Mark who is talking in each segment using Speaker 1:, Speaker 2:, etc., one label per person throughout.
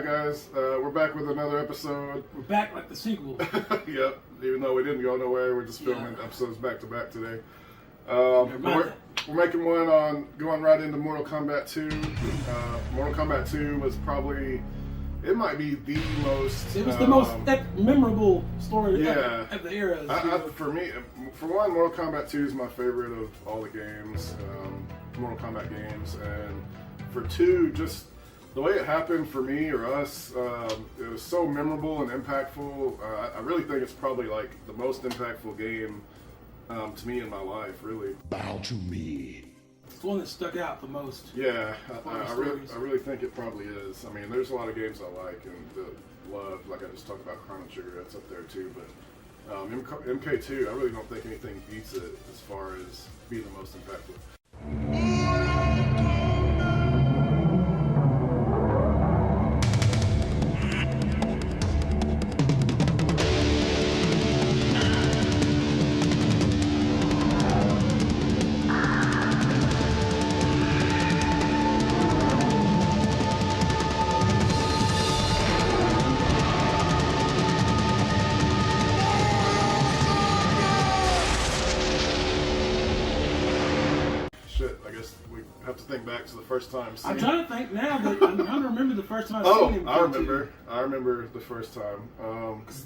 Speaker 1: Alright guys, we're back with another episode.
Speaker 2: We're back like the sequel.
Speaker 1: Yep, even though we didn't go nowhere, we're just filming episodes back to back today. We're making one on going right into Mortal Kombat 2. Mortal Kombat 2 was probably, it might be the most...
Speaker 2: It was the most memorable story of the era.
Speaker 1: For me, for one, Mortal Kombat 2 is my favorite of all the games, Mortal Kombat games, and for 2, just the way it happened for me or us, it was so memorable and impactful. I really think it's probably like the most impactful game to me in my life, really.
Speaker 3: Bow to me.
Speaker 2: It's the one that stuck out the most.
Speaker 1: Yeah, I really think it probably is. I mean, there's a lot of games I like and love, like I just talked about Chrono Trigger, that's up there too, but MK2, I really don't think anything beats it as far as being the most impactful. Have to think back to the first time.
Speaker 2: I'm trying to think now, but I'm trying to remember the first time I seen him.
Speaker 1: I remember the first time.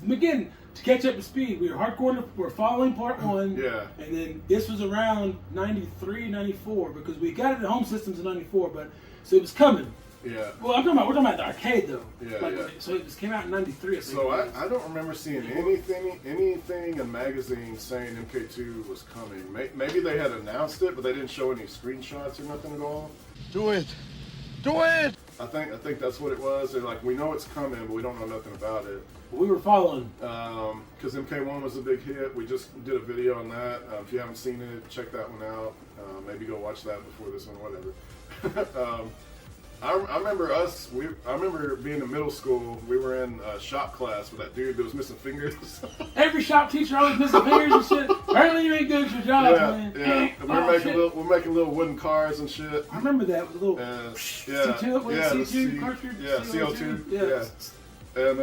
Speaker 2: Again, to catch up to speed, we were hardcore. We're following part 1.
Speaker 1: Yeah.
Speaker 2: And then this was around 93, 94 because we got it at Home Systems in 94, but so it was coming.
Speaker 1: Yeah.
Speaker 2: Well, we're talking about the arcade though.
Speaker 1: Yeah.
Speaker 2: So it came out in 93.
Speaker 1: So I don't remember seeing anything in magazines saying MK2 was coming. Maybe they had announced it, but they didn't show any screenshots or nothing at all.
Speaker 3: Do it! Do it!
Speaker 1: I think that's what it was. They're like, we know it's coming, but we don't know nothing about it.
Speaker 2: We were following.
Speaker 1: Because MK1 was a big hit. We just did a video on that. If you haven't seen it, check that one out. Maybe go watch that before this one, whatever. I remember being in middle school, we were in shop class with that dude that was missing fingers.
Speaker 2: Every shop teacher always missing fingers and shit. Apparently you ain't good at your job, man.
Speaker 1: Yeah. We're making little wooden cars and shit.
Speaker 2: I remember that with a little C2 cartridge?
Speaker 1: Yeah, CO2. Yeah. And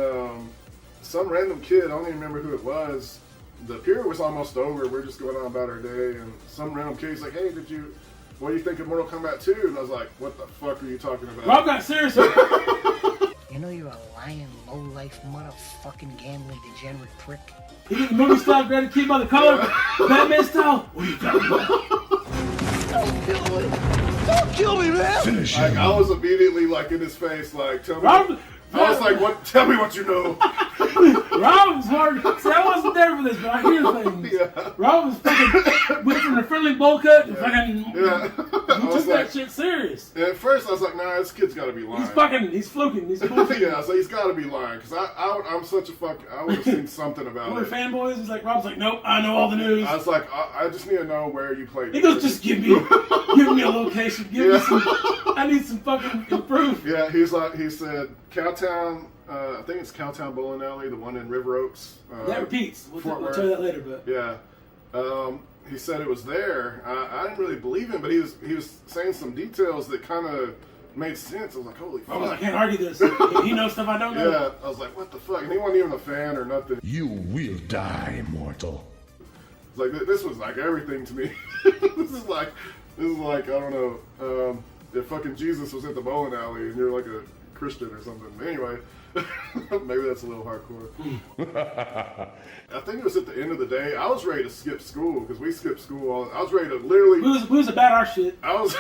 Speaker 1: some random kid, I don't even remember who it was. The period was almost over. We're just going on about our day, and some random kid's like, "Hey, what do you think of Mortal Kombat 2? And I was like, what the fuck are you talking about?
Speaker 2: Rob got serious.
Speaker 4: You know you're a lying, low-life, motherfucking gambling degenerate prick.
Speaker 2: He did the movie style, grab the key by the collar, Batman style. What are you talking about?
Speaker 4: Don't kill me! Don't kill me, man!
Speaker 3: Finish
Speaker 1: him. I was immediately like in his face, like, tell me. I was like, what? Tell me what you know.
Speaker 2: Rob was hard. See, I wasn't there for this, but I hear things.
Speaker 1: Yeah.
Speaker 2: Rob was fucking went from a friendly bowl cut and fucking.
Speaker 1: Yeah.
Speaker 2: He took that shit serious.
Speaker 1: And at first I was like, nah, this kid's got to be lying.
Speaker 2: He's fluking. He's bullshitting.
Speaker 1: Yeah, so he's got to be lying because I'm such a I would have seen something about it.
Speaker 2: We're fanboys. He's like, Rob's like, nope, I know all the news.
Speaker 1: I was like, I just need to know where you played.
Speaker 2: He goes, just give me a location. Give me some. I need some fucking proof.
Speaker 1: Yeah, he said Cowtown. I think it's Cowtown Bowling Alley, the one in River Oaks.
Speaker 2: That repeats. We'll tell you that later, but
Speaker 1: yeah. He said it was there. I didn't really believe him, but he was saying some details that kind of made sense. I was like, holy fuck.
Speaker 2: I can't argue this. He knows stuff I don't know.
Speaker 1: Yeah, I was like, what the fuck? And he wasn't even a fan or nothing.
Speaker 3: You will die, mortal.
Speaker 1: It's like, this was like everything to me. This is like, I don't know, if fucking Jesus was at the bowling alley and you're like a Christian or something. Anyway, maybe that's a little hardcore. I think it was at the end of the day. I was ready to skip school because we skipped school. I was ready to literally.
Speaker 2: We was about our shit.
Speaker 1: I was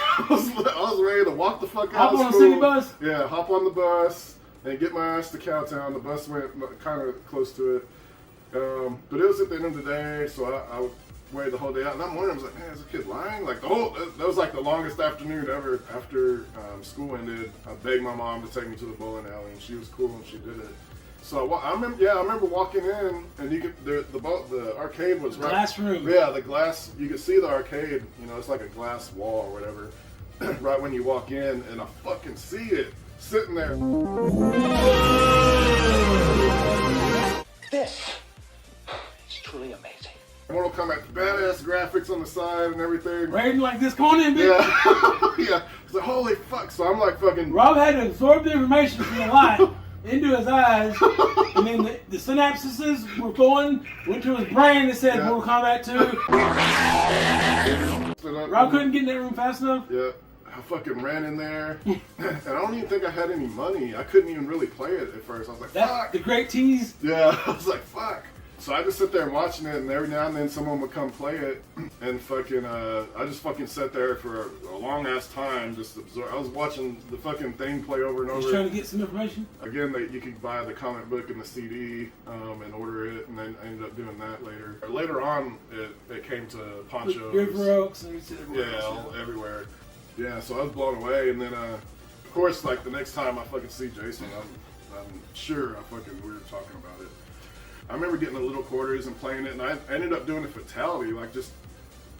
Speaker 1: ready to walk the fuck
Speaker 2: Hop
Speaker 1: out of school.
Speaker 2: on the city bus.
Speaker 1: Yeah, hop on the bus and get my ass to Cowtown. The bus went kind of close to it, but it was at the end of the day, so I waited the whole day out. And I'm wondering, I was like, man, is this kid lying? Like that was like the longest afternoon ever. After school ended, I begged my mom to take me to the bowling alley, and she was cool and she did it. So I remember walking in, and you could the arcade was right.
Speaker 2: Glass room.
Speaker 1: Yeah, the glass. You could see the arcade. You know, it's like a glass wall or whatever. Right when you walk in, and I fucking see it sitting there.
Speaker 4: This is truly amazing.
Speaker 1: Mortal Kombat, badass graphics on the side and everything.
Speaker 2: Raiden like this, come on in, bitch.
Speaker 1: Yeah. Yeah. It's like, holy fuck. So I'm like fucking...
Speaker 2: Rob had to absorb the information from the lie. into his eyes, and then the synapses were went to his brain and said Mortal Kombat 2. Rob couldn't get in that room fast enough.
Speaker 1: Yeah, I fucking ran in there, and I don't even think I had any money. I couldn't even really play it at first. I was like, fuck.
Speaker 2: The great tease.
Speaker 1: Yeah, I was like, fuck. So I just sit there watching it, and every now and then someone would come play it, and fucking, I just fucking sat there for a long ass time, just absorb. I was watching the fucking thing play over and over.
Speaker 2: Just trying to get some information.
Speaker 1: Again, you could buy the comic book and the CD and order it, and then I ended up doing that later. Later on, it came to ponchos.
Speaker 2: River Oaks and
Speaker 1: everywhere. Yeah, so I was blown away, and then of course, like the next time I fucking see Jason, I'm sure we were talking about it. I remember getting the little quarters and playing it, and I ended up doing a fatality, like just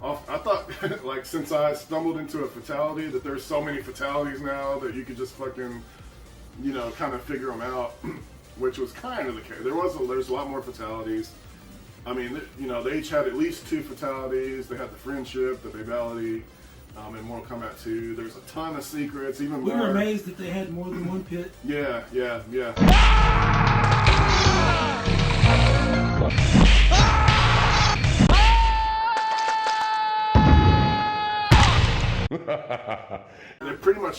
Speaker 1: off. I thought, like, since I stumbled into a fatality, that there's so many fatalities now that you could just fucking, kind of figure them out, which was kind of the case. There's a lot more fatalities. I mean, they each had at least 2 fatalities. They had the friendship, the babality, in Mortal Kombat 2. There's a ton of secrets, even more.
Speaker 2: We were amazed that they had more than one pit.
Speaker 1: Yeah.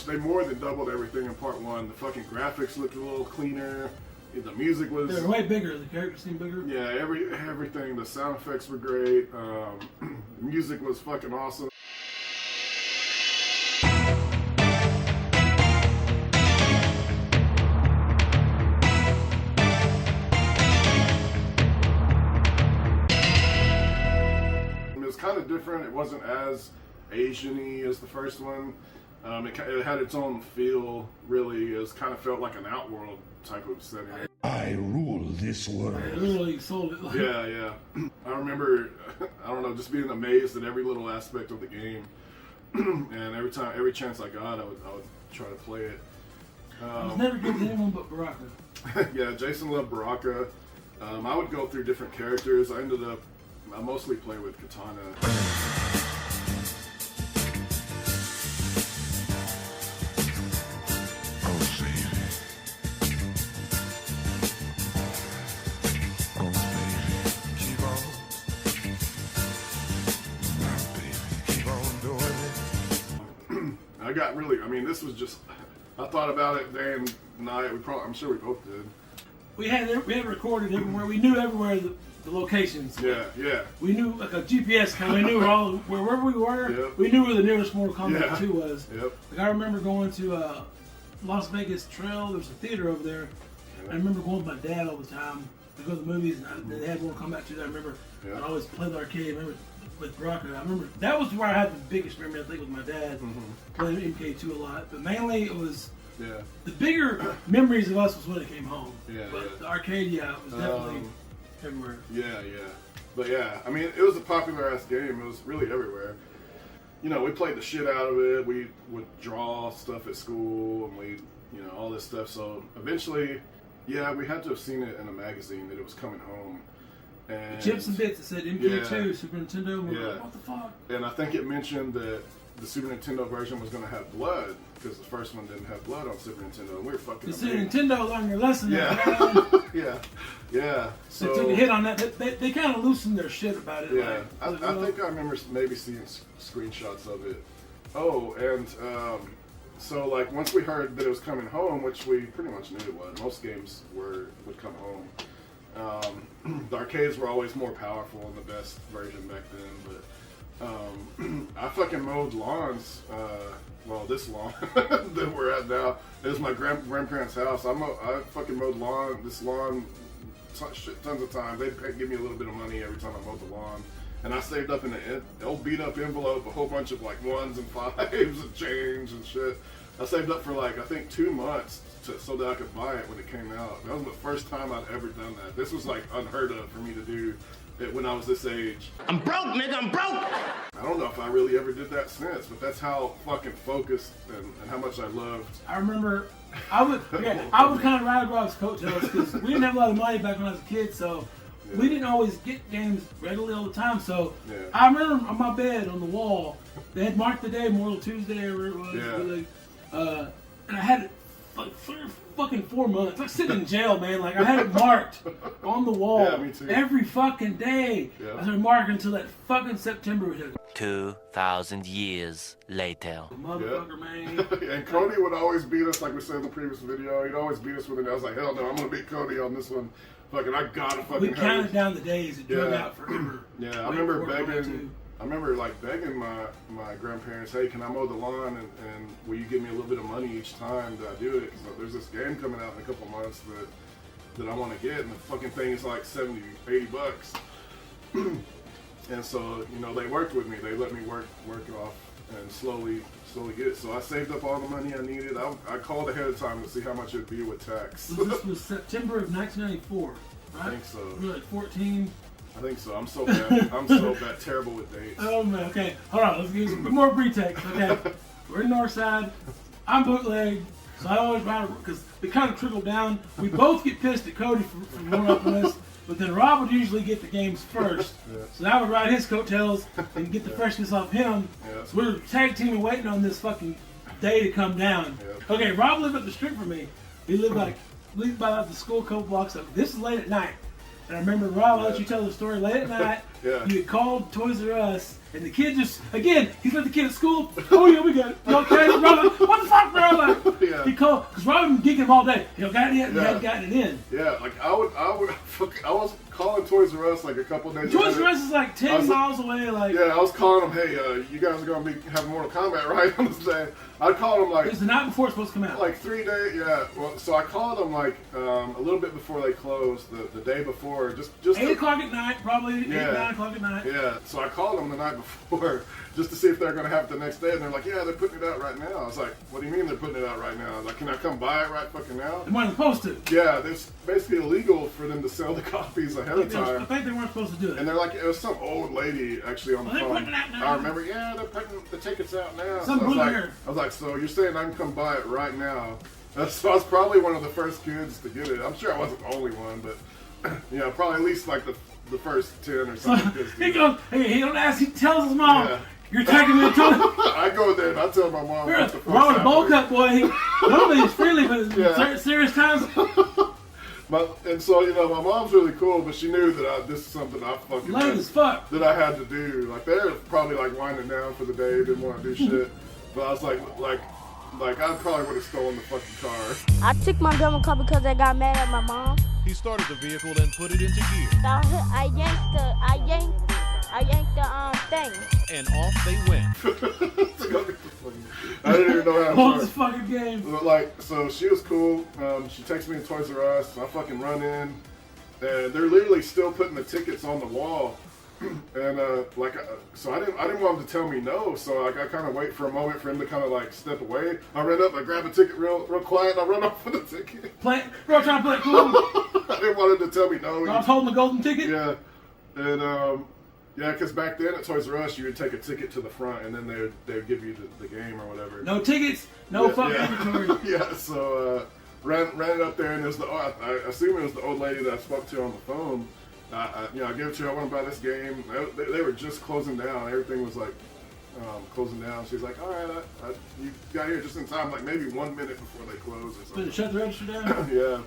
Speaker 1: They more than doubled everything in part 1. The fucking graphics looked a little cleaner. The music was...
Speaker 2: They were way bigger. The characters seemed bigger.
Speaker 1: Yeah, everything. The sound effects were great. The music was fucking awesome. It was kind of different. It wasn't as Asian-y as the first one. It had its own feel, really. It kind of felt like an Outworld type of setting.
Speaker 3: I rule this world.
Speaker 2: They literally sold it. Like...
Speaker 1: Yeah. I remember, I don't know, just being amazed at every little aspect of the game. And every chance I got, I would try to play it.
Speaker 2: I was never good to anyone but Baraka.
Speaker 1: Yeah, Jason loved Baraka. I would go through different characters. I mostly play with Katana. This was just, I thought about it day and night. I'm sure we both did.
Speaker 2: We had recorded everywhere. We knew everywhere the locations.
Speaker 1: Yeah.
Speaker 2: We knew, like a GPS kind of, we knew wherever we were,
Speaker 1: yep.
Speaker 2: We knew where the nearest Mortal Kombat 2 was.
Speaker 1: Yep.
Speaker 2: Like, I remember going to Las Vegas Trail. There's a theater over there. Yep. I remember going with my dad all the time to go to the movies, and they had Mortal Kombat 2. I remember I'd always play the arcade. I remember with Baraka. I remember that was where I had the biggest memory, I think, with my dad, playing MK2 a lot. But mainly it was the bigger memories of us was when it came home. But the arcade, it was definitely everywhere.
Speaker 1: Yeah. But yeah, I mean, it was a popular ass game. It was really everywhere. We played the shit out of it. We would draw stuff at school, and we, all this stuff. So eventually, we had to have seen it in a magazine that it was coming home. And
Speaker 2: Chips and Bits, it said MK2, Super Nintendo. We're like, what the fuck?
Speaker 1: And I think it mentioned that the Super Nintendo version was going to have blood, because the first one didn't have blood on Super Nintendo, and we were fucking
Speaker 2: amazed. Super Nintendo learned their lesson.
Speaker 1: Yeah.
Speaker 2: So they took a hit on that. They kind of loosened their shit about it.
Speaker 1: Yeah. I think I remember maybe seeing screenshots of it. Oh, and so like once we heard that it was coming home, which we pretty much knew it was, most games would come home. The arcades were always more powerful and the best version back then, but I fucking mowed lawns. This lawn that we're at now is my grandparents' house. I fucking mowed this lawn tons of times. They'd give me a little bit of money every time I mowed the lawn, and I saved up in an old beat up envelope a whole bunch of like 1s and 5s and change and shit. I saved up for like I think 2 months so that I could buy it when it came out. That was the first time I'd ever done that. This was like unheard of for me to do it when I was this age.
Speaker 5: I'm broke, nigga, I'm broke!
Speaker 1: I don't know if I really ever did that since, but that's how fucking focused and how much I loved.
Speaker 2: I remember I would kind of ride Rob's coattails because we didn't have a lot of money back when I was a kid, so we didn't always get games regularly all the time. So I remember on my bed on the wall, they had marked the day, Mortal Tuesday or whatever it was. And I had like fucking 4 months. Like sitting in jail, man. Like I had it marked on the wall.
Speaker 1: Yeah, me too.
Speaker 2: Every fucking day.
Speaker 1: Yeah.
Speaker 2: I started marking until that fucking September hit.
Speaker 5: 2,000 years later.
Speaker 2: Motherfucker, man.
Speaker 1: And Cody would always beat us, like we said in the previous video. He'd always beat us with it. I was like, hell no, I'm gonna beat Cody on this one. Fucking, I gotta fucking.
Speaker 2: We
Speaker 1: have
Speaker 2: counted
Speaker 1: it.
Speaker 2: down the days. It drug
Speaker 1: Yeah.
Speaker 2: out forever.
Speaker 1: Yeah, I remember begging. I remember like begging my grandparents, hey, can I mow the lawn and will you give me a little bit of money each time that I do it? Because there's this game coming out in a couple months that I want to get, and the fucking thing is like $70, $80. And so, you know, they worked with me. They let me work off and slowly get it. So I saved up all the money I needed. I called ahead of time to see how much it would be with tax.
Speaker 2: So this was September of 1994, right?
Speaker 1: I think so.
Speaker 2: You were like 14.
Speaker 1: I think so. I'm so bad. I'm so bad. Terrible with dates.
Speaker 2: Oh man, okay. Hold on, let's give some more pretext. Okay. We're in Northside. I'm bootleg. So I always ride because it kind of trickled down. We both get pissed at Cody for going up on us, but then Rob would usually get the games first.
Speaker 1: Yeah.
Speaker 2: So I would ride his coattails and get the freshness off him.
Speaker 1: Yeah.
Speaker 2: So we were tag teaming waiting on this fucking day to come down.
Speaker 1: Yeah.
Speaker 2: Okay, Rob lived up the street from me. He lived by the school a couple blocks up. This is late at night. And I remember, Rob, I'll let you tell the story. Late at night,
Speaker 1: Yeah.
Speaker 2: you had called Toys R Us, and the kid just, again, he's let the kid at school. Oh, yeah, we got it. You okay? Rob, what the fuck, bro? Like,
Speaker 1: Yeah.
Speaker 2: he called, because Rob had been geeking him all day. You know, got it yet? He
Speaker 1: Yeah.
Speaker 2: hadn't gotten it in.
Speaker 1: Yeah, like I was calling Toys R Us like a couple days
Speaker 2: Toys
Speaker 1: ago.
Speaker 2: R Us is like 10 miles away. Like,
Speaker 1: Yeah, I was calling them, hey, you guys are going to be having Mortal Kombat, right, on this day? I called them like
Speaker 2: it was the night before it's supposed to come out.
Speaker 1: like 3 days, yeah. Well, so I called them like a little bit before they closed, the day before, just
Speaker 2: 8 o'clock at night, probably.
Speaker 1: Yeah.
Speaker 2: 8, 9 o'clock at night.
Speaker 1: Yeah, so I called them the night before just to see if they're going to have it the next day, and they're like, yeah, they're putting it out right now. I was like, what do you mean they're putting it out right now? I was like, can I come buy it right fucking now?
Speaker 2: They weren't supposed to.
Speaker 1: Yeah, it's basically illegal for them to sell the copies ahead of
Speaker 2: I
Speaker 1: time.
Speaker 2: think they weren't supposed to do it.
Speaker 1: And they're like, it was some old lady actually on the
Speaker 2: Well, they're
Speaker 1: phone.
Speaker 2: putting it out now.
Speaker 1: I remember, yeah, they're putting the tickets out now.
Speaker 2: Some
Speaker 1: I was like,
Speaker 2: booger.
Speaker 1: I was like, so you're saying I can come buy it right now? So I was probably one of the first kids to get it. I'm sure I wasn't the only one, but yeah, probably at least like the first 10 or something. kids
Speaker 2: He
Speaker 1: did.
Speaker 2: goes, hey, he don't ask, he tells his mom,
Speaker 1: Yeah.
Speaker 2: you're taking me to
Speaker 1: I go there and I tell my mom what the fuck's
Speaker 2: Robert Bowl
Speaker 1: happening.
Speaker 2: Cut boy, he normally he's friendly, but in
Speaker 1: Yeah.
Speaker 2: certain serious times,
Speaker 1: And so, you know, my mom's really cool, but she knew that this is something I fucking
Speaker 2: late as fuck.
Speaker 1: that I had to do. Like they're probably like winding down for the day, didn't want to do shit. But I was like I probably would have stolen the fucking car.
Speaker 6: I took my demo car because I got mad at my mom.
Speaker 7: He started the vehicle and put it into gear,
Speaker 6: I yanked the thing.
Speaker 7: and off they went.
Speaker 1: I didn't even know how to
Speaker 2: Hold this
Speaker 1: start.
Speaker 2: fucking game.
Speaker 1: But like, so she was cool. She takes me to Toys R Us. I fucking run in, and they're literally still putting the tickets on the wall. And so I didn't want him to tell me no. So like, I kind of wait for a moment for him to kind of like step away. I ran up, I grab a ticket real quiet, and I run off with the ticket.
Speaker 2: Bro, trying to play it cool.
Speaker 1: I didn't want him to tell me no.
Speaker 2: I was holding the golden ticket.
Speaker 1: Yeah, and yeah, because back then at Toys R Us, you would take a ticket to the front, and then they'd give you the game or whatever.
Speaker 2: No tickets, no
Speaker 1: Yeah,
Speaker 2: fucking
Speaker 1: yeah.
Speaker 2: inventory.
Speaker 1: Yeah, so ran it up there, and it was I assume it was the old lady that I spoke to on the phone. I gave it to her. I want to buy this game. They were just closing down. Everything was like closing down. She's like, all right, you got here just in time, like maybe 1 minute before they close or
Speaker 2: Did
Speaker 1: something.
Speaker 2: it shut the register down?
Speaker 1: Yeah.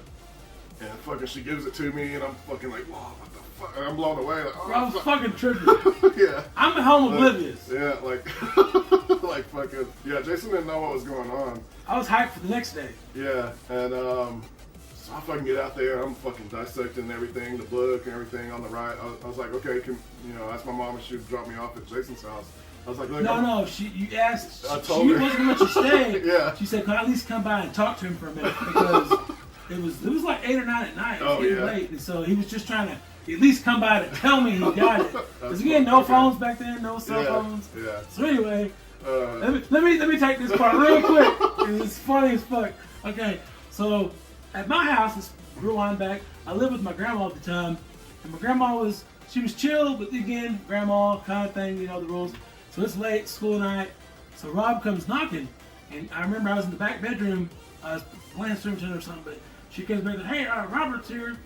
Speaker 1: And fucking she gives it to me, and I'm fucking like, whoa, what the fuck? And I'm blown away. Like,
Speaker 2: Bro, I was
Speaker 1: fuck.
Speaker 2: fucking tripping.
Speaker 1: Yeah.
Speaker 2: I'm at home oblivious.
Speaker 1: Yeah, like, like fucking, yeah, Jason didn't know what was going on.
Speaker 2: I was hyped for the next day.
Speaker 1: Yeah, and so I fucking get out there, I'm fucking dissecting everything, the book and everything on the right. I was like, okay, ask my mom if she would drop me off at Jason's house. I was like, look,
Speaker 2: No, you asked.
Speaker 1: I
Speaker 2: She
Speaker 1: told her.
Speaker 2: wasn't going to let you stay.
Speaker 1: Yeah.
Speaker 2: She said, "Can I at least come by and talk to him for a minute?" Because it was like 8 or 9 at night. It was
Speaker 1: Oh,
Speaker 2: getting
Speaker 1: yeah.
Speaker 2: late, and so he was just trying to at least come by to tell me he got it. Because again, no
Speaker 1: okay.
Speaker 2: phones back then, no cell phones.
Speaker 1: Yeah.
Speaker 2: So anyway,
Speaker 1: Uh,
Speaker 2: let me take this part real quick. It's funny as fuck. Okay, so at my house, let's rewind back. I lived with my grandma at the time, and my grandma she was chill, but again, grandma kind of thing, the rules. So it's late, school night. So Rob comes knocking, and I remember I was in the back bedroom. I was playing Swim or something, but she comes back and hey, Robert's here.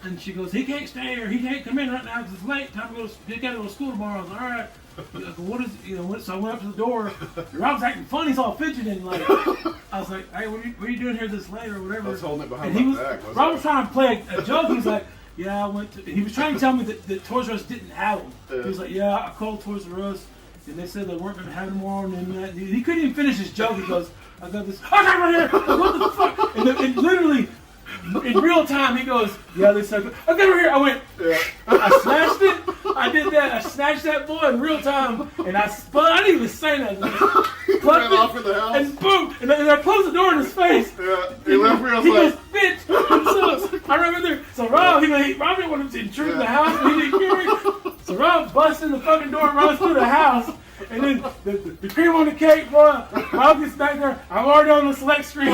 Speaker 2: And she goes, he can't stay here. He can't come in right now because it's late. Time to go. He got to go to school tomorrow. I was like, all right. He's like, what is, so I went up to the door. Rob's acting funny. He's all fidgeting. Like, I was like, hey, what are you doing here this late or whatever?
Speaker 1: I was holding it behind
Speaker 2: and
Speaker 1: my back.
Speaker 2: Rob was trying to play a joke. He was like, yeah, I went to, he was trying to tell me that Toys R Us didn't have them. He was like, yeah, I called Toys R Us and they said they weren't going to have them more. And then he couldn't even finish his joke. He goes, I got this, I got right here. What the fuck? And literally, in real time, he goes, yeah, they said, I got right here. I went, I snatched it. I did that. I snatched that boy in real time, and I spun. I didn't even say nothing.
Speaker 1: He ran off in the house.
Speaker 2: And boom, and I closed the door in his face.
Speaker 1: Yeah, he left me. I was
Speaker 2: he
Speaker 1: like,
Speaker 2: goes, bitch. And so I remember there. So Rob, Rob didn't want him to intrude in the house, but he didn't care. So Rob busts in the fucking door and runs through the house. And then the cream on the cake, boy. Rob gets back there. I'm already on the select screen.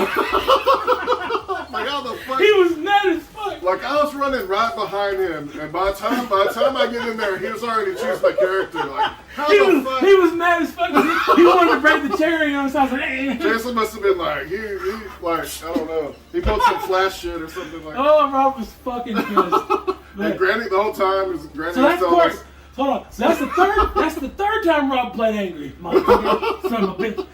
Speaker 1: like, how the fuck?
Speaker 2: He was mad as fuck.
Speaker 1: Like, I was running right behind him, and by the time I get in there, he was already choosing my character. Like, how the fuck?
Speaker 2: He was mad as fuck. He wanted to break the cherry, so I was like, hey.
Speaker 1: Jason must have been like, he like, I don't know. He put some flash shit or something like that.
Speaker 2: Oh, Rob was fucking good.
Speaker 1: And Granny, the whole time, Granny
Speaker 2: so
Speaker 1: was
Speaker 2: that's
Speaker 1: telling us.
Speaker 2: Hold on. So that's the third time Rob played angry. Motherfucker. Son of a bitch.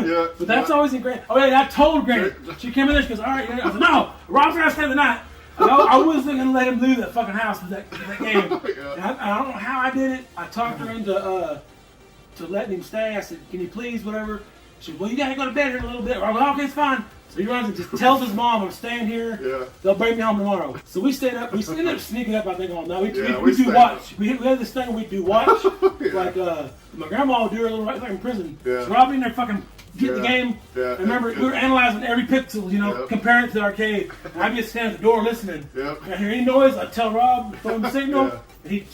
Speaker 1: Yeah.
Speaker 2: But that's always in Granny. Oh, yeah, I told Granny. She came in there, she goes, all right. Yeah. I said, no, Rob's going to stay the night. I wasn't going to let him leave that fucking house with that game.
Speaker 1: Yeah.
Speaker 2: And I don't know how I did it. I talked her into letting him stay. I said, can you please, whatever. She said, well, you got to go to bed here in a little bit. I was like, okay, it's fine. So he runs and just tells his mom, I'm staying here.
Speaker 1: Yeah.
Speaker 2: They'll bring me home tomorrow. So we stayed up. We ended up sneaking up, I think, all night. We do
Speaker 1: stayed
Speaker 2: watch. We had this thing we do watch.
Speaker 1: Yeah.
Speaker 2: Like, my grandma would do her little right there in prison.
Speaker 1: Yeah.
Speaker 2: So Rob in there fucking getting the game.
Speaker 1: Yeah.
Speaker 2: And remember, we were analyzing every pixel, comparing it to the arcade. And I'd just stand at the door listening.
Speaker 1: Yep.
Speaker 2: And I hear any noise, I'd tell Rob, throw him a signal.
Speaker 1: Yeah.
Speaker 2: And he...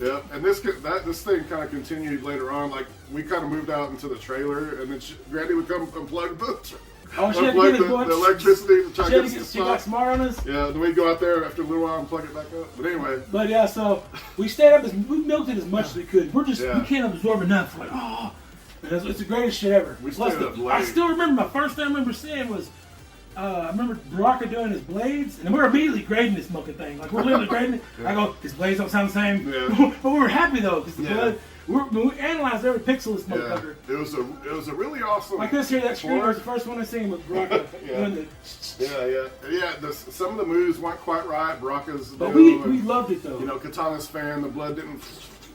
Speaker 1: Yeah, and this thing kind of continued later on. Like, we kind of moved out into the trailer, and then Granny would come unplug
Speaker 2: Oh, she had to get
Speaker 1: the electricity to try to get some
Speaker 2: she got
Speaker 1: stuff.
Speaker 2: smart on us.
Speaker 1: Yeah, then we'd go out there after a little while and plug it back up. But anyway.
Speaker 2: But yeah, so we stayed up, we milked it as much as we could. We
Speaker 1: Yeah.
Speaker 2: can't absorb enough. We're like, oh, and it's the greatest shit ever.
Speaker 1: We stayed up late.
Speaker 2: I still remember my first thing I remember seeing was, I remember Baraka doing his blades, and we're immediately grading this smoking thing. Like, we're literally grading it.
Speaker 1: Yeah.
Speaker 2: I go, his blades don't sound the same.
Speaker 1: Yeah.
Speaker 2: But we were happy though, because the
Speaker 1: Yeah.
Speaker 2: blood, we analyzed every pixel of this
Speaker 1: Yeah,
Speaker 2: motherfucker.
Speaker 1: it was a really awesome.
Speaker 2: Like this here, that screen
Speaker 1: sport.
Speaker 2: was the first one I seen with Baraka
Speaker 1: Yeah.
Speaker 2: doing the.
Speaker 1: Yeah. Some of the moves weren't quite right. Baraka's,
Speaker 2: But we loved it though.
Speaker 1: Katana's fan. The blood didn't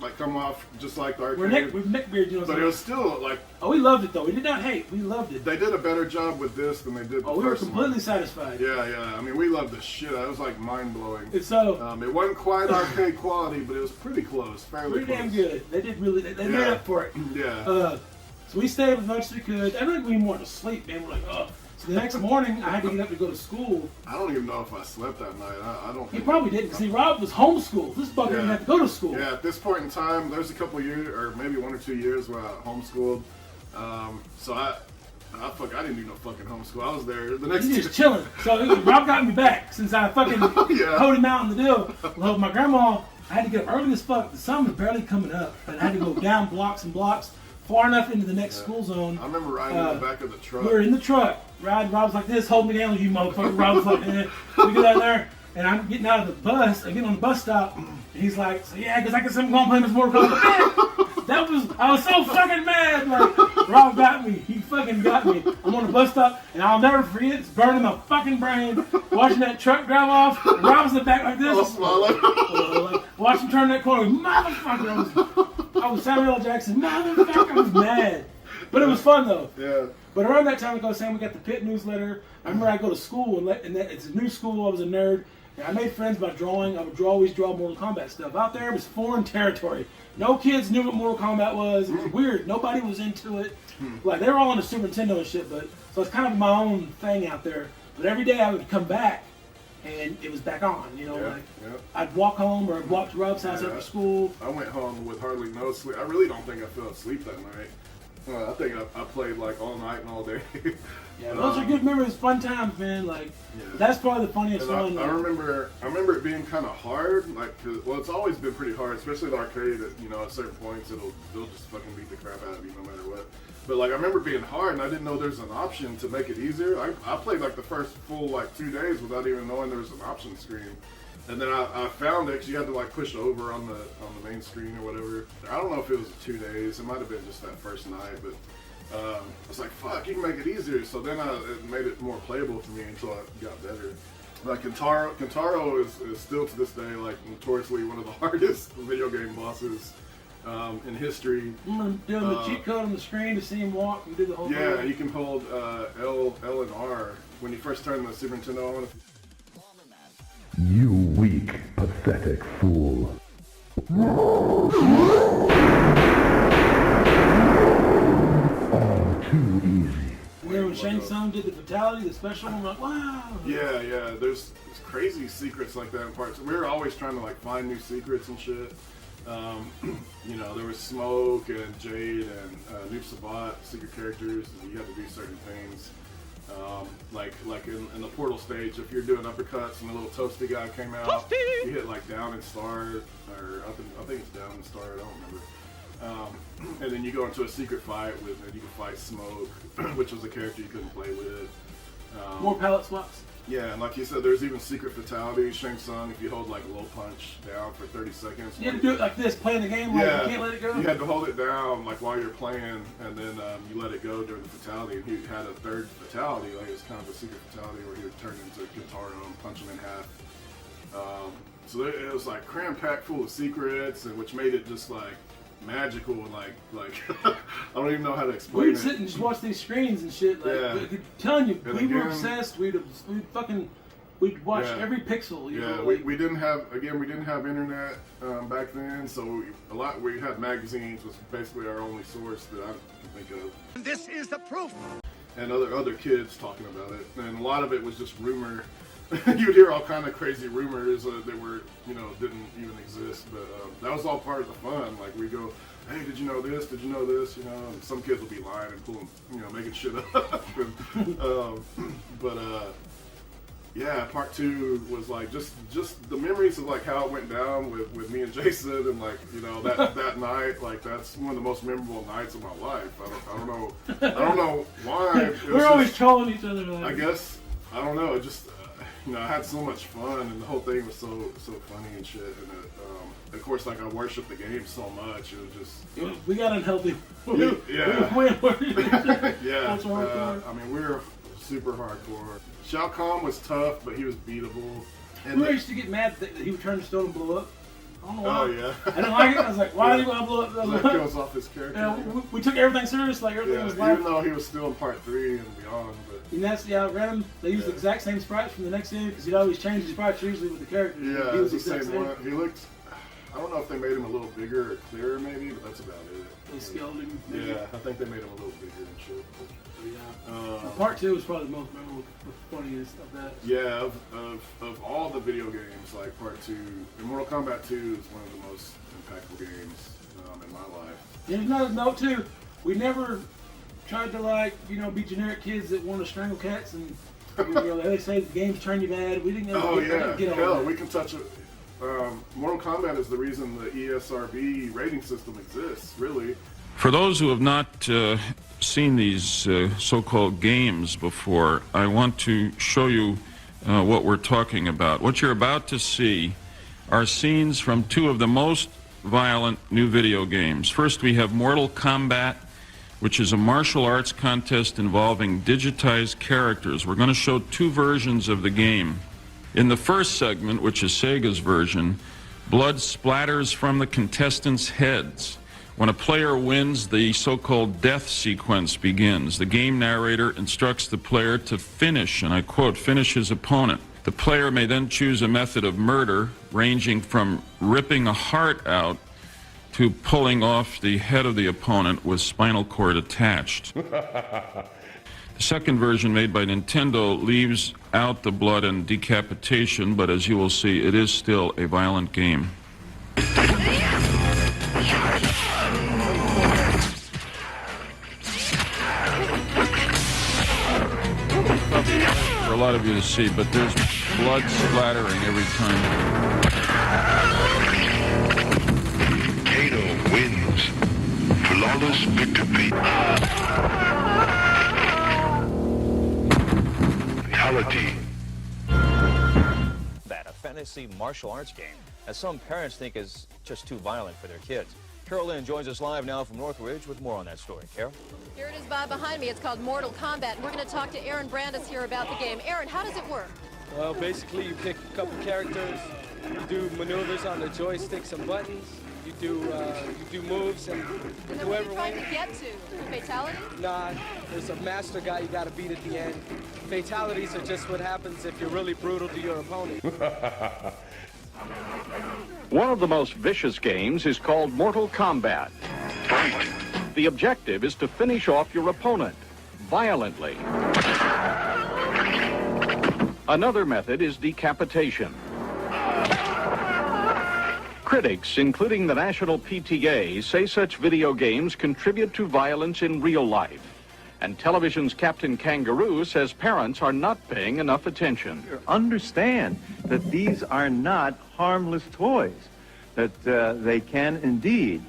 Speaker 1: like come off just like the arcade.
Speaker 2: We're neckbeard,
Speaker 1: but it was still like.
Speaker 2: Oh, we loved it though. We did not hate. We loved it.
Speaker 1: They did a better job with this than they did.
Speaker 2: Oh, we were completely satisfied.
Speaker 1: Yeah. I mean, we loved the shit. It was like mind blowing.
Speaker 2: It's so.
Speaker 1: It wasn't quite arcade quality, but it was pretty close. Fairly
Speaker 2: Pretty
Speaker 1: close.
Speaker 2: damn good. They did really. They made up for it.
Speaker 1: Yeah.
Speaker 2: So we stayed as much as we could. I think we wanted to sleep, man. We're like, oh. So the next morning, I had to get up to go to school.
Speaker 1: I don't even know if I slept that night. I don't.
Speaker 2: He probably didn't. See, Rob was homeschooled. This fucker didn't have to go to school.
Speaker 1: Yeah, at this point in time, there's a couple years, or maybe 1 or 2 years where I homeschooled. So I didn't do no fucking homeschool. I was there the next.
Speaker 2: He's just chilling. So Rob got me back since I fucking
Speaker 1: Yeah.
Speaker 2: hoed him out in the deal. Well, my grandma, I had to get up early as fuck. The sun was barely coming up, and I had to go down blocks and blocks far enough into the next school zone.
Speaker 1: I remember riding in the back of the truck.
Speaker 2: We were in the truck, riding. Rob's like this, holding me down, you motherfucker. Rob's like, eh. We get out there, and I'm getting out of the bus. I get on the bus stop, and he's like, so yeah, because I guess I'm going to play this Mortal Kombat. I was so fucking mad. Like, Rob got me. He fucking got me. I'm on the bus stop, and I'll never forget. It's burning my fucking brain. Watching that truck drive off, and Rob's in the back like this.
Speaker 1: All smiling.
Speaker 2: Watch him turn that corner. Motherfucker. I was Samuel L. Jackson. Motherfucker. I was mad. But it was fun, though.
Speaker 1: Yeah.
Speaker 2: But around that time, like I was saying, we got the Pit newsletter. I remember I go to school, and it's a new school. I was a nerd. And I made friends by drawing. I would always draw Mortal Kombat stuff. Out there, it was foreign territory. No kids knew what Mortal Kombat was. It was weird. Nobody was into it. Like, they were all on the Super Nintendo and shit, but so it's kind of my own thing out there. But every day I would come back, and it was back on, I'd walk home or I'd walk to Rob's house after school.
Speaker 1: I went home with hardly no sleep. I really don't think I fell asleep that night. I think I played like all night and all day.
Speaker 2: Yeah, those are good memories, fun times, man. Like, that's probably the funniest one.
Speaker 1: I remember it being kind of hard. Like, it's always been pretty hard, especially the arcade. At certain points, they'll just fucking beat the crap out of you no matter what. But like, I remember being hard, and I didn't know there's an option to make it easier. I played like the first full 2 days without even knowing there was an option screen. And then I found it because you had to like push over on the main screen or whatever. I don't know if it was 2 days. It might have been just that first night, but I was like, fuck, you can make it easier. So then it made it more playable for me until I got better. Like Kentaro is still to this day like notoriously one of the hardest video game bosses in history.
Speaker 2: I'm doing the cheat code on the screen to see him walk and do the whole thing.
Speaker 1: Yeah, you can hold L and R when you first turn the Super Nintendo on.
Speaker 3: You weak, pathetic fool. All too easy.
Speaker 2: Where when Shang Tsung did the fatality, the special, I'm like, wow.
Speaker 1: Yeah, there's crazy secrets like that in parts. We were always trying to like find new secrets and shit. You know, there was Smoke and Jade and Noob Sabat, secret characters, and you had to do certain things. Like in the portal stage, if you're doing uppercuts and the little toasty guy came out, you hit like down and start, or up and, I think it's down and start, I don't remember. And then you go into a secret fight and you can fight Smoke, which was a character you couldn't play with.
Speaker 2: More palette swaps.
Speaker 1: Yeah, and like you said, there's even secret fatalities. Shang Tsung, if you hold like a low punch down for 30 seconds.
Speaker 2: You had to do it like this, playing the game, like you can't let it go.
Speaker 1: You had to hold it down like while you're playing, and then you let it go during the fatality. And he had a third fatality, like it was kind of a secret fatality where he would turn into Kentaro and punch him in half. So it was like cram-packed full of secrets, and which made it just like magical and like I don't even know how to explain it.
Speaker 2: We'd sit and just watch these screens and shit. Like, I'm telling you, we were obsessed. We'd watch every pixel. You know,
Speaker 1: we didn't have internet back then, so we had magazines was basically our only source that I can think of.
Speaker 8: This is the proof.
Speaker 1: And other kids talking about it, and a lot of it was just rumor. You'd hear all kind of crazy rumors that were, didn't even exist, but that was all part of the fun. Like we go, hey, did you know this? Did you know this? And some kids will be lying and pulling, making shit up. Yeah, part 2 was like just the memories of like how it went down with me and Jason, and like that night, like that's one of the most memorable nights of my life. I don't know why.
Speaker 2: We're always trolling each other.
Speaker 1: I guess I don't know. It just. I had so much fun, and the whole thing was so funny and shit. And of course, like I worship the game so much. It was just
Speaker 2: we got unhealthy.
Speaker 1: Yeah.
Speaker 2: Yeah.
Speaker 1: I mean, we were super hardcore. Shao Kahn was tough, but he was beatable. And
Speaker 2: we used to get mad that he would turn to stone and blow up. I don't know why.
Speaker 1: Oh yeah.
Speaker 2: I didn't like it. I was like, why did he want to blow up?
Speaker 1: That kills off his character.
Speaker 2: Yeah, we took everything serious, like everything was live.
Speaker 1: Even though he was still in part 3 and beyond.
Speaker 2: And that's random. They used the exact same sprites from the next game because he'd always change his sprites usually with the characters.
Speaker 1: Yeah,
Speaker 2: he was
Speaker 1: the same one. He looked. I don't know if they made him a little bigger or clearer, maybe, but that's about it.
Speaker 2: They scaled him.
Speaker 1: Yeah, I think they made him a little bigger and shit.
Speaker 2: Part 2 was probably the most memorable, the funniest of that.
Speaker 1: Yeah, of all the video games, like part 2, and Mortal Kombat 2 is one of the most impactful games in my life.
Speaker 2: There's another note too. We never tried to be generic kids that want to strangle cats and they say the games turn you bad. We didn't ever get all that.
Speaker 1: We can touch it. Mortal Kombat is the reason the ESRB rating system exists, really.
Speaker 9: For those who have not seen these so-called games before, I want to show you what we're talking about. What you're about to see are scenes from 2 of the most violent new video games. First, we have Mortal Kombat, which is a martial arts contest involving digitized characters. We're going to show 2 versions of the game. In the first segment, which is Sega's version, blood splatters from the contestants' heads. When a player wins, the so-called death sequence begins. The game narrator instructs the player to finish, and I quote, finish his opponent. The player may then choose a method of murder, ranging from ripping a heart out to pulling off the head of the opponent with spinal cord attached. The second version, made by Nintendo, leaves out the blood and decapitation, but as you will see, it is still a violent game. For a lot of you to see, but there's blood splattering every time.
Speaker 3: Kato wins. Flawless victory. Fatality.
Speaker 10: That a
Speaker 8: they see martial arts game, as some parents think is just too violent for their kids. Carol Lynn joins us live now from Northridge with more on that story. Carol?
Speaker 10: Here it is, Bob, behind me. It's called Mortal Kombat, and we're going to talk to Aaron Brandis here about the game. Aaron, how does it work?
Speaker 11: Well, basically, you pick a couple characters, you do maneuvers on the joysticks and buttons, you do moves, and
Speaker 10: then what are you trying to get to? Fatality?
Speaker 11: Nah, there's a master guy you got to beat at the end. Fatalities are just what happens if you're really brutal to your opponent.
Speaker 12: One of the most vicious games is called Mortal Kombat. Fight. The objective is to finish off your opponent violently. Another method is decapitation. Critics, including the National PTA, say such video games contribute to violence in real life. And television's Captain Kangaroo says parents are not paying enough attention.
Speaker 13: Understand that these are not harmless toys, that they can indeed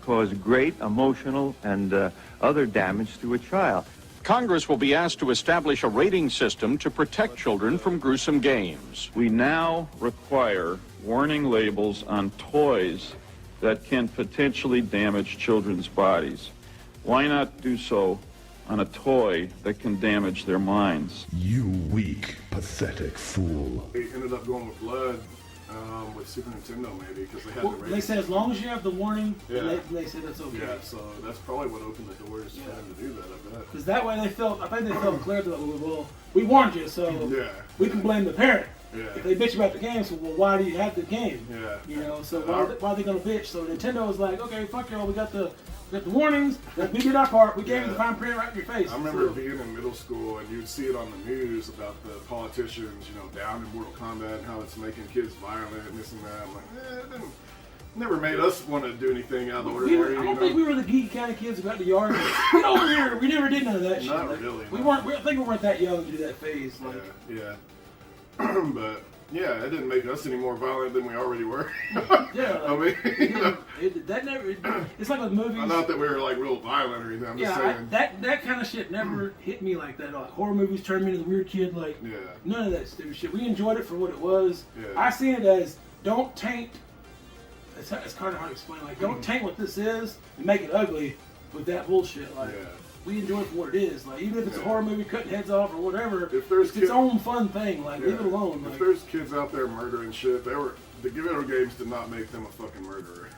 Speaker 13: cause great emotional and other damage to a child.
Speaker 12: Congress will be asked to establish a rating system to protect children from gruesome games.
Speaker 9: We now require warning labels on toys that can potentially damage children's bodies. Why not do so on a toy that can damage their minds?
Speaker 3: You weak, pathetic fool.
Speaker 1: They ended up going with blood with Super Nintendo maybe because they had the rating.
Speaker 2: They said as long as you have the warning,
Speaker 1: Yeah.
Speaker 2: they said that's okay.
Speaker 1: Yeah, so that's probably what opened the doors for them to do that, I bet.
Speaker 2: Because that way I think they felt clear that, well, we warned you, so we can blame the parent.
Speaker 1: Yeah.
Speaker 2: If they bitch about the game, so well, why do you have the game?
Speaker 1: Yeah.
Speaker 2: You know, so why are they gonna bitch? So Nintendo was like, okay, fuck y'all, we got the warnings. We did our part. We gave you the fine print right in your face.
Speaker 1: I remember being in middle school and you'd see it on the news about the politicians, down in Mortal Kombat and how it's making kids violent and this and that. I'm like, it didn't. Never made us want to do anything out of the ordinary.
Speaker 2: I don't think we were the geeky kind of kids who got in the yard. Get over here. We never did none of that shit.
Speaker 1: Not really.
Speaker 2: I think we weren't that young to do that phase. Like.
Speaker 1: Yeah. But yeah, it didn't make us any more violent than we already were.
Speaker 2: Yeah.
Speaker 1: I mean,
Speaker 2: it's like with movies.
Speaker 1: Not that we were like real violent or anything. I'm just saying.
Speaker 2: That kind of shit never hit me like that. Like horror movies turned me into the weird kid. Like none of that stupid shit. We enjoyed it for what it was.
Speaker 1: Yeah.
Speaker 2: I seen it as don't taint. It's kind of hard to explain. Like don't taint what this is and make it ugly with that bullshit. Like we enjoy it for what it is. Like even if it's a horror movie cutting heads off or whatever,
Speaker 1: if there's
Speaker 2: it's its own fun thing. Like leave it alone.
Speaker 1: If
Speaker 2: like,
Speaker 1: there's kids out there murdering shit, the video games did not make them a fucking murderer.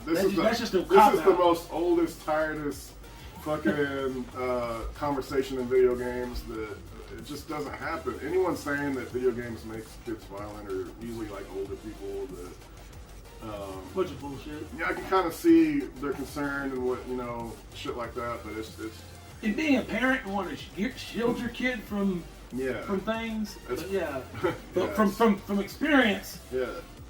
Speaker 1: This is the most oldest, tiredest fucking conversation in video games that it just doesn't happen. Anyone saying that video games makes kids violent are usually like older people that.
Speaker 2: Bunch of bullshit.
Speaker 1: Yeah, I can kind of see their concern and what shit like that, but it's.
Speaker 2: And being a parent, you want to shield your kid from things. But from experience.
Speaker 1: Yeah.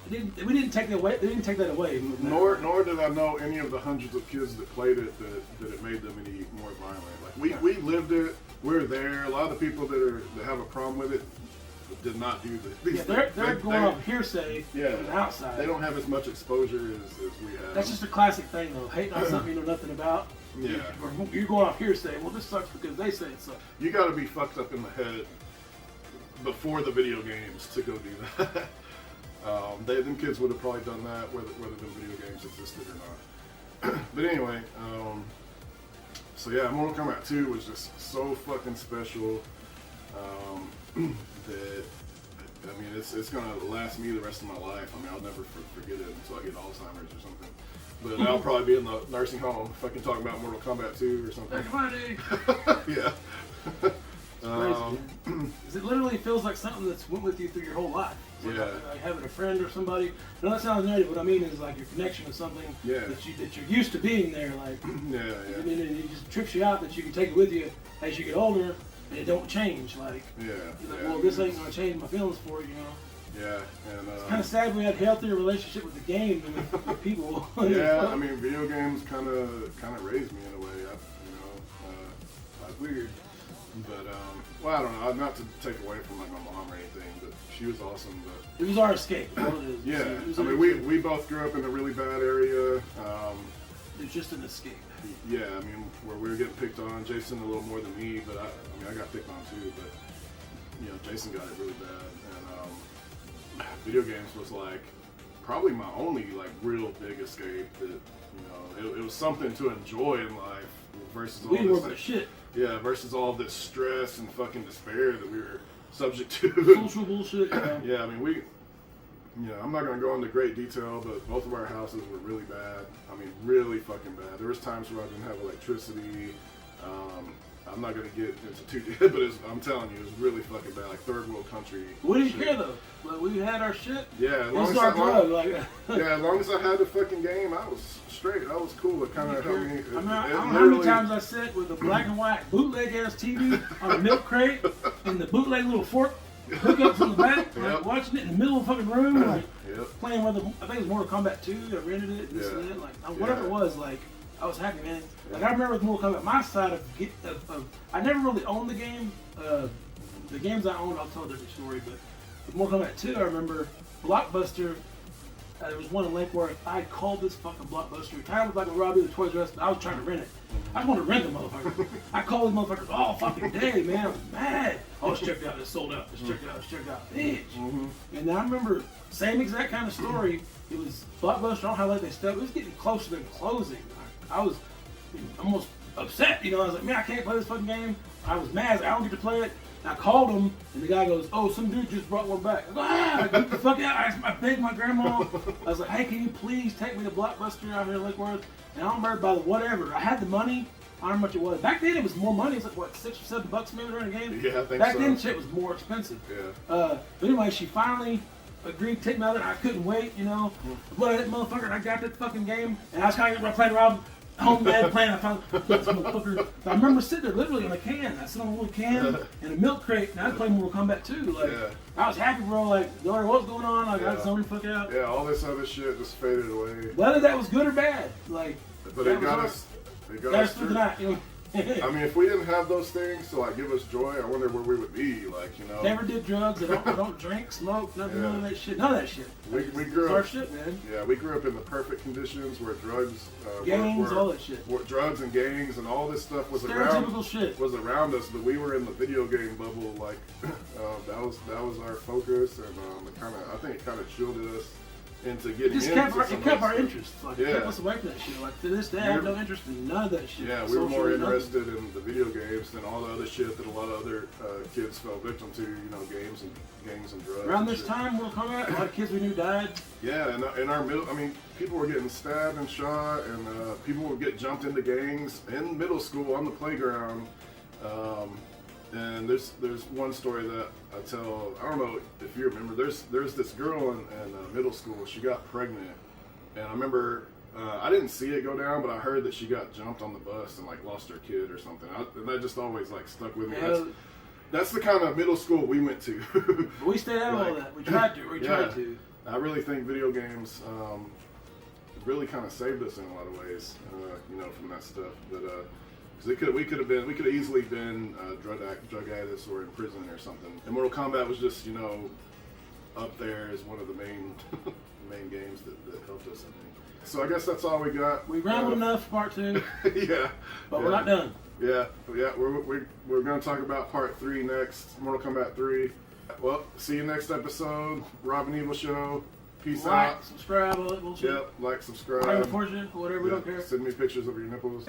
Speaker 2: We didn't take that away. They didn't take that away.
Speaker 1: Nor did I know any of the hundreds of kids that played it that it made them any more violent. Like we lived it. We're there. A lot of the people that have a problem with it did not do this.
Speaker 2: They're going off hearsay from the outside.
Speaker 1: They don't have as much exposure as we have.
Speaker 2: That's just a classic thing, though. Hating on something you know nothing about.
Speaker 1: Yeah.
Speaker 2: You're going off hearsay. Well, this sucks because they say it sucks.
Speaker 1: You got to be fucked up in the head before the video games to go do that. Them kids would have probably done that whether the video games existed or not. But anyway, so yeah, Mortal Kombat 2 was just so fucking special. That I mean, it's gonna last me the rest of my life. I mean, I'll never forget it until I get Alzheimer's or something. But I'll probably be in the nursing home if I can talk about Mortal Kombat 2 or something. Yeah.
Speaker 2: Because it literally feels like something that's went with you through your whole life. Like having a friend or somebody. No, that sounds negative. What I mean is like your connection with something that you're used to being there. Like and it just trips you out that you can take it with you as you get older and it don't change. Like well, this ain't gonna change my feelings for you,
Speaker 1: Yeah, and
Speaker 2: it's kind of sad we had a healthier relationship with the game than with people.
Speaker 1: I mean, video games kind of raised me in a way. Like weird. But well, I don't know. Not to take away from like my mom or anything, but she was awesome. But
Speaker 2: it was our escape.
Speaker 1: I mean, we both grew up in a really bad area.
Speaker 2: It was just an escape.
Speaker 1: Yeah, I mean, where we were getting picked on. Jason a little more than me, but I got picked on too. But Jason got it really bad, and video games was like probably my only like real big escape. That, you know, it was something to enjoy in life versus all this like,
Speaker 2: shit.
Speaker 1: Yeah, versus all this stress and fucking despair that we were subject to.
Speaker 2: Social bullshit.
Speaker 1: Yeah, I mean I'm not gonna go into great detail, but both of our houses were really bad. I mean, really fucking bad. There was times where I didn't have electricity. I'm not gonna get into too deep, but I'm telling you, it was really fucking bad, like third world country.
Speaker 2: We didn't care though. Like, we had our shit.
Speaker 1: Yeah, as long as I had the fucking game, I was straight. I was cool. It kind of helped me.
Speaker 2: I don't know how many times I sat with a black and white bootleg ass TV on a milk crate and the bootleg little fork hookups in the back, like watching it in the middle of the fucking room, like playing with I think it was Mortal Kombat 2. I rented it, this and that, like whatever it was, like. I was happy, man. Like I remember with Mortal Kombat, my side of I never really owned the game. The games I owned, I'll tell a different story. But with Mortal Kombat 2, I remember Blockbuster. There was one in Lake Worth. I called this fucking Blockbuster. Kind of like when Robbie the Toys R Us, but I was trying to rent it. I just wanted to rent the motherfucker. I called these motherfuckers all fucking day, man. I was mad. Oh, it's checked out. It's sold out. It's checked out. It's checked out. Bitch. And then I remember same exact kind of story. It was Blockbuster. I don't know how late they stepped. It was getting closer than closing. I was almost upset, you know. I was like, man, I can't play this fucking game. I was mad. I don't get to play it. And I called him, and the guy goes, oh, some dude just brought one back. I go, get the fuck out. I begged my grandma. I was like, hey, can you please take me to Blockbuster out here in Lake Worth? And I don't remember by the whatever. I had the money. I don't know how much it was. Back then, it was more money. It was like, what, $6 or $7 maybe during the game?
Speaker 1: Yeah, I think
Speaker 2: Back
Speaker 1: so.
Speaker 2: then, shit was more expensive.
Speaker 1: Yeah.
Speaker 2: But anyway, she finally agreed to take me out there. I couldn't wait, you know. But that motherfucker, and I got that fucking game, and I was kind of playing around. Home dad playing, I found this motherfucker. I remember sitting there literally on a can. I sit on a little can and a milk crate, and I was playing Mortal Kombat 2. Like, I was happy, bro. Like, no matter what's going on, like, I was zoned the fuck out.
Speaker 1: Yeah, all this other shit just faded away.
Speaker 2: Whether that was good or bad, like,
Speaker 1: but it got us. It got us through
Speaker 2: the night, you know.
Speaker 1: I mean, if we didn't have those things to like give us joy, I wonder where we would be. Like, you know,
Speaker 2: never did drugs. I don't drink, smoke, nothing, none of that shit. None of that shit.
Speaker 1: We grew up.
Speaker 2: Our shit, man.
Speaker 1: Yeah, we grew up in the perfect conditions where drugs,
Speaker 2: gangs, all that shit.
Speaker 1: Drugs and gangs and all this stuff was
Speaker 2: shit
Speaker 1: was around us. But we were in the video game bubble. Like that was our focus, and I think it kind of shielded us into getting
Speaker 2: it kept our interest. Like, it kept us away from that shit. Like, to this day, I have no interest in none of that shit.
Speaker 1: Yeah, we were more interested in the video games than all the other shit that a lot of other kids fell victim to. You know, games and gangs and drugs.
Speaker 2: Around this time, Mortal Kombat, a lot of kids we knew died.
Speaker 1: Yeah, and in our middle, I mean, people were getting stabbed and shot, and people would get jumped into gangs in middle school on the playground. And there's one story that I tell. I don't know if you remember. There's this girl in middle school. She got pregnant, and I remember I didn't see it go down, but I heard that she got jumped on the bus and like lost her kid or something. And that just always like stuck with me. That's the kind of middle school we went to.
Speaker 2: We stayed out of all that. We tried to. We tried to.
Speaker 1: I really think video games really kind of saved us in a lot of ways. You know, from that stuff, but. Because we could have easily been drug addicts or in prison or something. And Mortal Kombat was just, you know, up there as one of the main games that helped us, I think. So I guess that's all we got.
Speaker 2: We rambled enough, part 2.
Speaker 1: Yeah.
Speaker 2: But we're not done.
Speaker 1: Yeah. We're going to talk about part 3 next, Mortal Kombat 3. Well, see you next episode. Rob and Evil Show. Peace out.
Speaker 2: Like, subscribe, all that bullshit.
Speaker 1: Yep, like, subscribe.
Speaker 2: Whatever, we don't care.
Speaker 1: Send me pictures of your nipples.